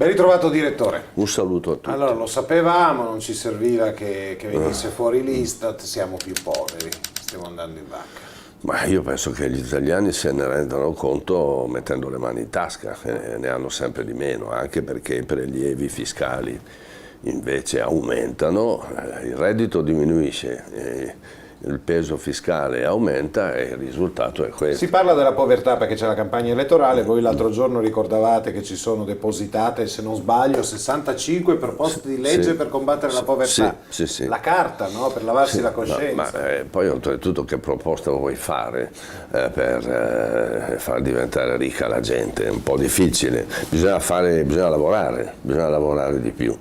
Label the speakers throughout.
Speaker 1: Ben ritrovato direttore.
Speaker 2: Un saluto a tutti.
Speaker 1: Allora, lo sapevamo, non ci serviva che venisse fuori l'Istat, siamo più poveri, stiamo andando in vacca.
Speaker 2: Ma io penso che gli italiani se ne rendano conto mettendo le mani in tasca, ne hanno sempre di meno, anche perché i prelievi fiscali invece aumentano, il reddito diminuisce, il peso fiscale aumenta e il risultato è questo.
Speaker 1: Si parla della povertà perché c'è la campagna elettorale, voi l'altro giorno ricordavate che ci sono depositate, se non sbaglio, 65 proposte di legge per combattere la povertà.
Speaker 2: Sì.
Speaker 1: La carta, no? Per lavarsi la coscienza.
Speaker 2: Ma poi oltretutto che proposta vuoi fare per far diventare ricca la gente? È un po' difficile, bisogna lavorare di più.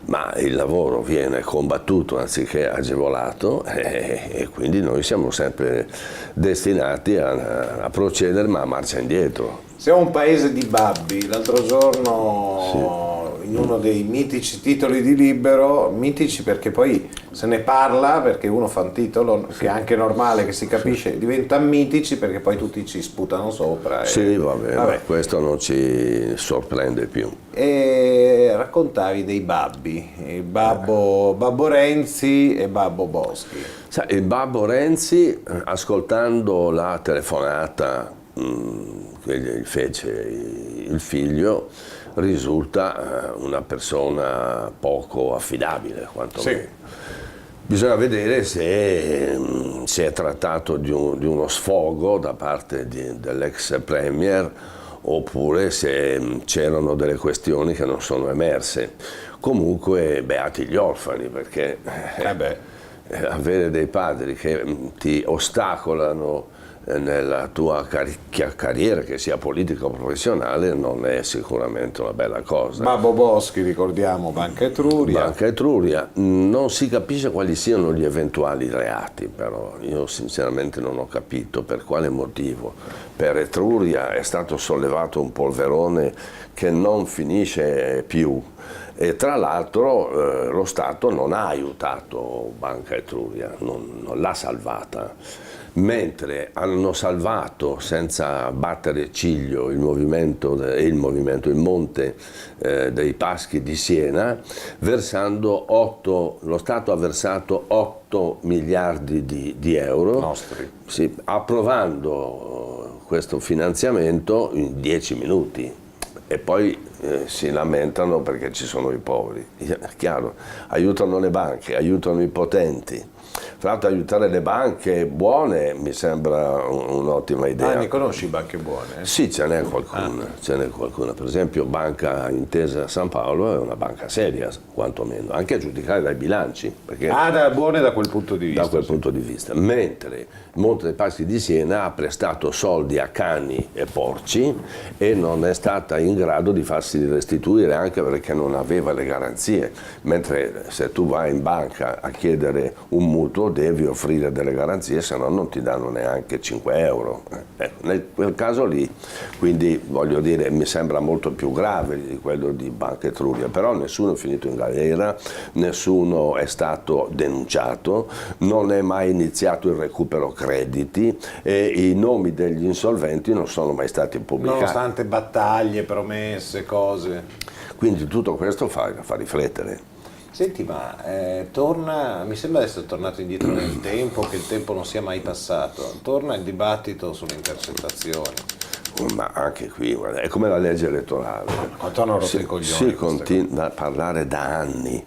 Speaker 2: Ma il lavoro viene combattuto anziché agevolato e quindi noi siamo sempre destinati a procedere ma a marcia indietro.
Speaker 1: Siamo un paese di babbi, l'altro giorno in uno dei mitici titoli di Libero, mitici perché poi se ne parla, perché uno fa un titolo che è anche normale, che si capisce, diventa mitici perché poi tutti ci sputano sopra.
Speaker 2: Sì, vabbè. Questo non ci sorprende più.
Speaker 1: E raccontavi dei babbi, Babbo Renzi e Babbo Boschi.
Speaker 2: Il Babbo Renzi, ascoltando la telefonata che gli fece il figlio, risulta una persona poco affidabile, quantomeno.
Speaker 1: Sì.
Speaker 2: Bisogna vedere se si è trattato di uno sfogo da parte dell'ex premier oppure se c'erano delle questioni che non sono emerse. Comunque beati gli orfani, perché avere dei padri che ti ostacolano nella tua carriera, che sia politica o professionale, non è sicuramente una bella cosa.
Speaker 1: Babbo Boschi, ricordiamo, Banca Etruria.
Speaker 2: Banca Etruria, non si capisce quali siano gli eventuali reati, però io sinceramente non ho capito per quale motivo. Per Etruria è stato sollevato un polverone che non finisce più e tra l'altro lo Stato non ha aiutato Banca Etruria, non l'ha salvata. Mentre hanno salvato senza battere ciglio il Monte dei Paschi di Siena, lo Stato ha versato 8 miliardi di euro,
Speaker 1: nostri.
Speaker 2: Sì, approvando questo finanziamento in 10 minuti. E poi si lamentano perché ci sono i poveri. È chiaro, aiutano le banche, aiutano i potenti. Tra l'altro aiutare le banche buone mi sembra un'ottima idea.
Speaker 1: Ne conosci banche buone?
Speaker 2: Sì, ce n'è qualcuna. Per esempio Banca Intesa San Paolo è una banca seria, quantomeno, anche a giudicare dai bilanci. Perché
Speaker 1: buone da quel punto di vista.
Speaker 2: Da quel punto di vista. Mentre Monte dei Paschi di Siena ha prestato soldi a cani e porci e non è stata in grado di farsi restituire, anche perché non aveva le garanzie. Mentre se tu vai in banca a chiedere un mutuo devi offrire delle garanzie, se no non ti danno neanche 5 euro. Nel quel caso lì, quindi voglio dire, mi sembra molto più grave di quello di Banca Etruria, però nessuno è finito in galera, nessuno è stato denunciato, non è mai iniziato il recupero crediti e i nomi degli insolventi non sono mai stati pubblicati.
Speaker 1: Nonostante battaglie, promesse, cose.
Speaker 2: Quindi tutto questo fa riflettere.
Speaker 1: Senti, ma mi sembra di essere tornato indietro nel tempo, che il tempo non sia mai passato. Torna il dibattito sulle intercettazioni.
Speaker 2: Ma anche qui, guarda, è come la legge elettorale.
Speaker 1: Quanto hanno rotto i coglioni?
Speaker 2: Si continua a parlare da anni.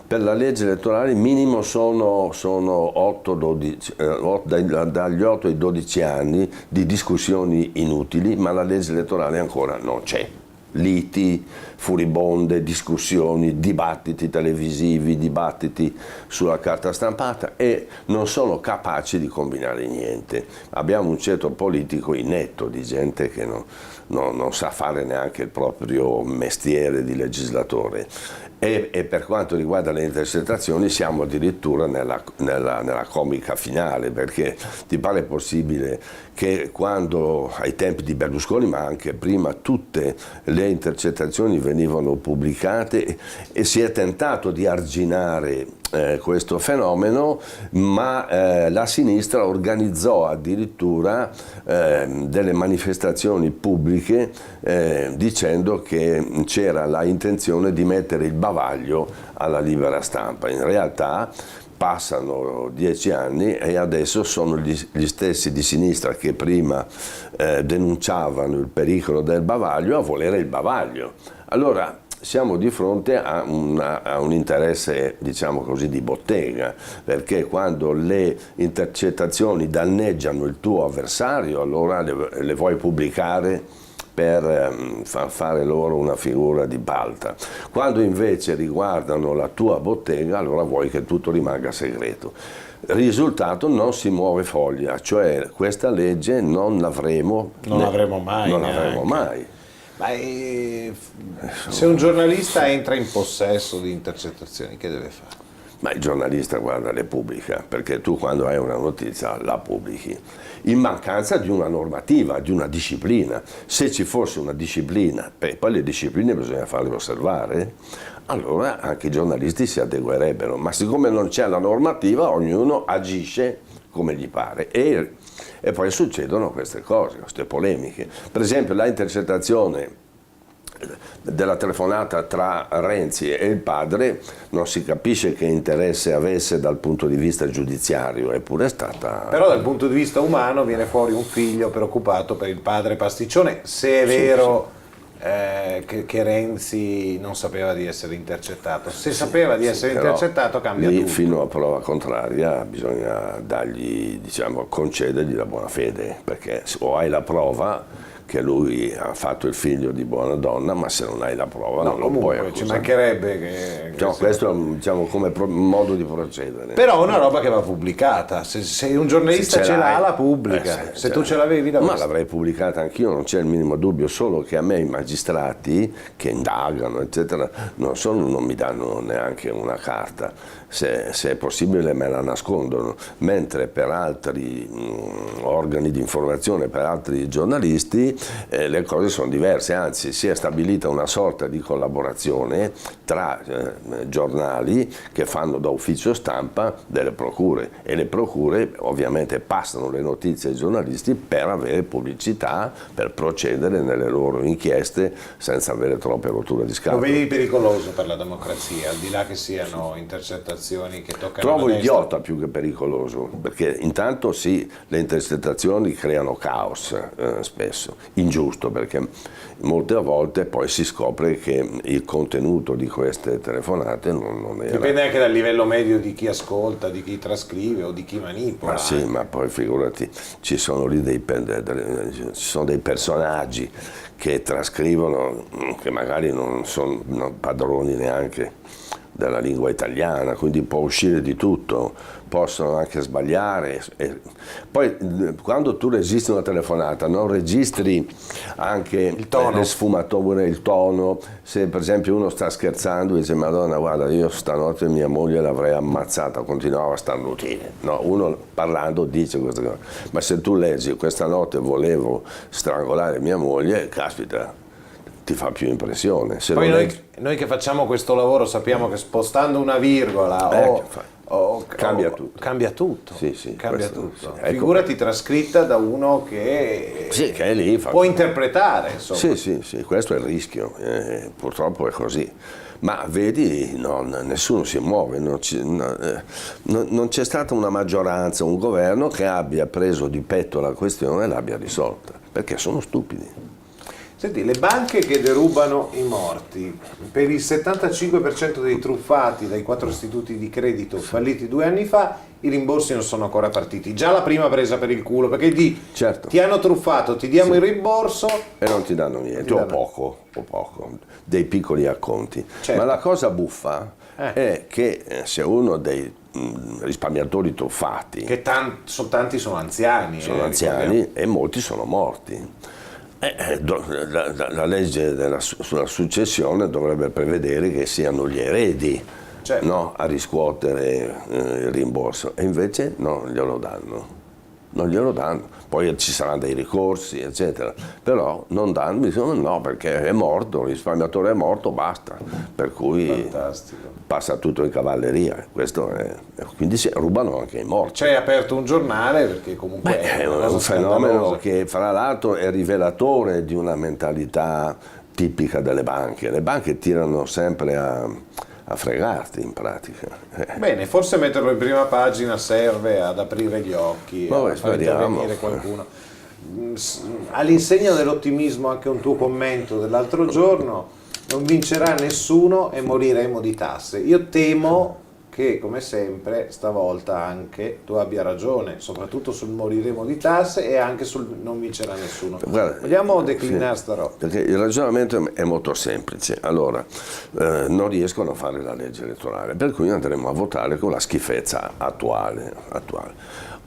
Speaker 2: Per la legge elettorale minimo sono 8-12, dagli 8 ai 12 anni di discussioni inutili, ma la legge elettorale ancora non c'è. Liti, furibonde, discussioni, dibattiti televisivi, dibattiti sulla carta stampata e non sono capaci di combinare niente. Abbiamo un ceto politico inetto di gente che non sa fare neanche il proprio mestiere di legislatore. E per quanto riguarda le intercettazioni siamo addirittura nella comica finale, perché ti pare possibile che quando ai tempi di Berlusconi, ma anche prima, tutte le intercettazioni venivano pubblicate e si è tentato di arginare questo fenomeno, ma la sinistra organizzò addirittura delle manifestazioni pubbliche dicendo che c'era la intenzione di mettere il bavaglio alla libera stampa. In realtà passano 10 anni e adesso sono gli stessi di sinistra che prima denunciavano il pericolo del bavaglio a volere il bavaglio. Allora siamo di fronte a un interesse, diciamo così, di bottega, perché quando le intercettazioni danneggiano il tuo avversario, allora le vuoi pubblicare per far fare loro una figura di balta. Quando invece riguardano la tua bottega, allora vuoi che tutto rimanga segreto. Risultato: non si muove foglia, cioè questa legge non l'avremo
Speaker 1: mai.
Speaker 2: Non l'avremo mai.
Speaker 1: Ma se un giornalista entra in possesso di intercettazioni, che deve fare?
Speaker 2: Ma il giornalista, guarda, le pubblica, perché tu quando hai una notizia la pubblichi, in mancanza di una normativa, di una disciplina. Se ci fosse una disciplina, poi le discipline bisogna farle osservare, allora anche i giornalisti si adeguerebbero, ma siccome non c'è la normativa, ognuno agisce come gli pare e poi succedono queste cose, queste polemiche. Per esempio la intercettazione della telefonata tra Renzi e il padre, non si capisce che interesse avesse dal punto di vista giudiziario, eppure è stata...
Speaker 1: Però dal punto di vista umano viene fuori un figlio preoccupato per il padre pasticcione, se è vero che Renzi non sapeva di essere intercettato. Se sapeva di essere intercettato cambia
Speaker 2: lì,
Speaker 1: tutto.
Speaker 2: Fino a prova contraria bisogna dargli, diciamo, concedergli la buona fede, perché o hai la prova che lui ha fatto il figlio di buona donna, ma se non hai la prova non lo puoi accusare.
Speaker 1: Ci mancherebbe che
Speaker 2: no, questo è, diciamo, come modo di procedere.
Speaker 1: Però è una roba che va pubblicata, se un giornalista ce l'ha, la pubblica. Se tu ce l'avevi,
Speaker 2: ma l'avrei pubblicata anch'io, non c'è il minimo dubbio, solo che a me i magistrati che indagano, eccetera, non mi danno neanche una carta. Se è possibile me la nascondono, mentre per altri organi di informazione, per altri giornalisti, le cose sono diverse, anzi si è stabilita una sorta di collaborazione tra giornali che fanno da ufficio stampa delle procure, e le procure ovviamente passano le notizie ai giornalisti per avere pubblicità, per procedere nelle loro inchieste senza avere troppe rotture di scatole.
Speaker 1: Lo vedi pericoloso per la democrazia, al di là che siano intercettazioni che toccano
Speaker 2: Trovo
Speaker 1: la destra?
Speaker 2: idiota più che pericoloso, perché intanto sì, le intercettazioni creano caos spesso, ingiusto, perché molte volte poi si scopre che il contenuto di queste telefonate non era...
Speaker 1: Dipende anche dal livello medio di chi ascolta, di chi trascrive o di chi manipola.
Speaker 2: Ma sì, ma poi figurati, ci sono lì dei personaggi che trascrivono, che magari non sono padroni neanche della lingua italiana, quindi può uscire di tutto, possono anche sbagliare. Poi quando tu registri una telefonata non registri anche le sfumature, il tono. Se per esempio uno sta scherzando e dice Madonna guarda, io stanotte mia moglie l'avrei ammazzata, continuava a starnutire, no, uno parlando dice queste cose, ma se tu leggi questa notte volevo strangolare mia moglie, caspita, ti fa più impressione. Se
Speaker 1: poi noi che facciamo questo lavoro sappiamo che spostando una virgola cambia tutto. Cambia tutto.
Speaker 2: Sì,
Speaker 1: cambia tutto.
Speaker 2: Sì.
Speaker 1: Figurati trascritta da uno che
Speaker 2: è lì,
Speaker 1: può interpretare. Insomma.
Speaker 2: Sì, questo è il rischio. Purtroppo è così. Ma vedi, nessuno si muove, non c'è stata una maggioranza, un governo che abbia preso di petto la questione e l'abbia risolta, perché sono stupidi.
Speaker 1: Senti, le banche che derubano i morti, per il 75% dei truffati dai 4 istituti di credito falliti 2 anni fa, i rimborsi non sono ancora partiti. Già la prima presa per il culo, perché ti hanno truffato, ti diamo il rimborso
Speaker 2: e non ti danno niente, o poco, dei piccoli acconti.
Speaker 1: Certo.
Speaker 2: Ma la cosa buffa è che se uno dei risparmiatori truffati,
Speaker 1: che tanti sono anziani,
Speaker 2: e molti sono morti. La legge sulla successione dovrebbe prevedere che siano gli eredi,
Speaker 1: certo,
Speaker 2: a riscuotere il rimborso, e invece no, glielo danno. non glielo danno, poi ci saranno dei ricorsi, eccetera, però non danno, dicono no, perché è morto, il risparmiatore è morto, basta, per cui
Speaker 1: Fantastico.
Speaker 2: passa tutto in cavalleria, quindi si rubano anche i morti.
Speaker 1: C'hai aperto un giornale perché comunque
Speaker 2: È
Speaker 1: una cosa
Speaker 2: un fenomeno
Speaker 1: scandalosa.
Speaker 2: che fra l'altro è rivelatore di una mentalità tipica delle banche. Le banche tirano sempre a fregarti in pratica.
Speaker 1: Bene, forse metterlo in prima pagina serve ad aprire gli occhi,
Speaker 2: Vabbè,
Speaker 1: a far
Speaker 2: speriamo.
Speaker 1: intervenire qualcuno. All'insegna dell'ottimismo anche un tuo commento dell'altro giorno: non vincerà nessuno e moriremo di tasse. Io temo che, come sempre, stavolta anche tu abbia ragione, soprattutto sul moriremo di tasse e anche sul non vincerà nessuno.
Speaker 2: Guarda,
Speaker 1: Vogliamo declinare
Speaker 2: sì,
Speaker 1: sta roba?
Speaker 2: perché il ragionamento è molto semplice. Allora, non riescono a fare la legge elettorale, per cui andremo a votare con la schifezza attuale.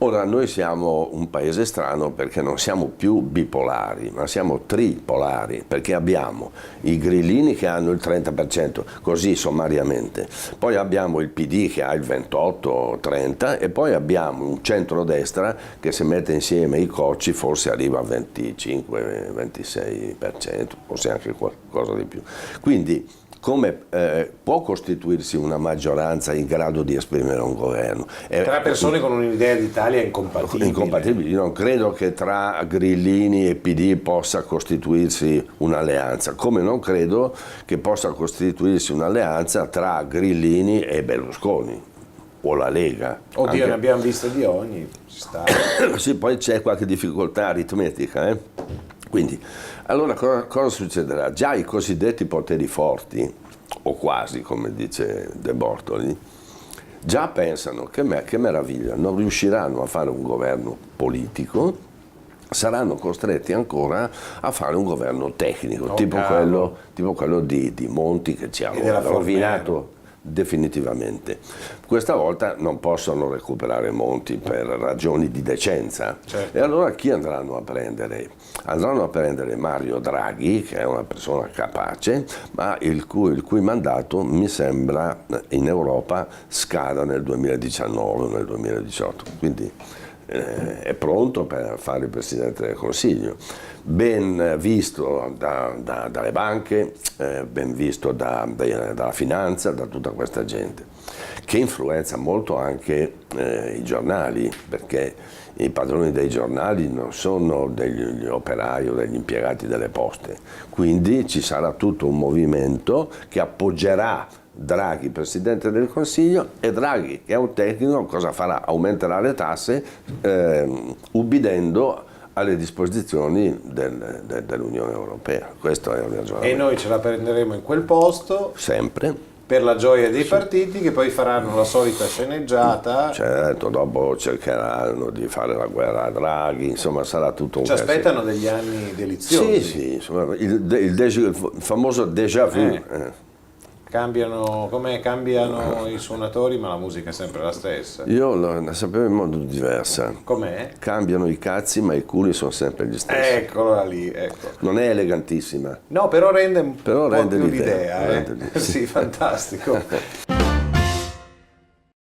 Speaker 2: Ora, noi siamo un paese strano perché non siamo più bipolari, ma siamo tripolari, perché abbiamo i grillini che hanno il 30%, così sommariamente, poi abbiamo il PD che ha il 28-30% e poi abbiamo un centrodestra che se mette insieme i cocci forse arriva al 25-26%, forse anche qualcosa di più. Quindi come può costituirsi una maggioranza in grado di esprimere un governo?
Speaker 1: Tra persone con un'idea d'Italia incompatibile.
Speaker 2: Incompatibili. Io non credo che tra Grillini e PD possa costituirsi un'alleanza, come non credo che possa costituirsi un'alleanza tra Grillini e Berlusconi o la Lega.
Speaker 1: Oddio,
Speaker 2: Anche-
Speaker 1: ne abbiamo viste di ogni, ci sta.
Speaker 2: Sì, poi c'è qualche difficoltà aritmetica. Quindi, allora cosa succederà? Già i cosiddetti poteri forti, o quasi, come dice De Bortoli, già pensano che meraviglia, non riusciranno a fare un governo politico, saranno costretti ancora a fare un governo tecnico, tipo quello di Monti che ci ha
Speaker 1: E della
Speaker 2: rovinato definitivamente. Questa volta non possono recuperare Monti per ragioni di decenza.
Speaker 1: Certo.
Speaker 2: E allora chi andranno a prendere? Andranno a prendere Mario Draghi, che è una persona capace, ma il cui mandato mi sembra in Europa scada nel 2019 o nel 2018. Quindi è pronto per fare il Presidente del Consiglio, ben visto dalle banche, ben visto dalla finanza, da tutta questa gente, che influenza molto anche i giornali, perché i padroni dei giornali non sono degli operai o degli impiegati delle poste, quindi ci sarà tutto un movimento che appoggerà Draghi, Presidente del Consiglio, e Draghi, che è un tecnico, cosa farà? Aumenterà le tasse ubbidendo alle disposizioni dell'Unione Europea. Questo è un
Speaker 1: E
Speaker 2: ragionamento.
Speaker 1: noi ce la prenderemo in quel posto
Speaker 2: Sempre,
Speaker 1: per la gioia dei partiti che poi faranno la solita sceneggiata.
Speaker 2: certo, dopo cercheranno di fare la guerra a Draghi, insomma sarà tutto un
Speaker 1: Ci
Speaker 2: casino.
Speaker 1: aspettano degli anni deliziosi.
Speaker 2: Sì, insomma, il famoso déjà vu.
Speaker 1: Cambiano i suonatori, ma la musica è sempre la stessa.
Speaker 2: Io la sapevo in modo diversa.
Speaker 1: Com'è?
Speaker 2: Cambiano i cazzi, ma i culi sono sempre gli stessi.
Speaker 1: Eccola lì, ecco.
Speaker 2: Non è elegantissima.
Speaker 1: No, però rende un
Speaker 2: Però
Speaker 1: po'
Speaker 2: rende
Speaker 1: più
Speaker 2: l'idea,
Speaker 1: l'idea,
Speaker 2: rende l'idea.
Speaker 1: Sì, fantastico.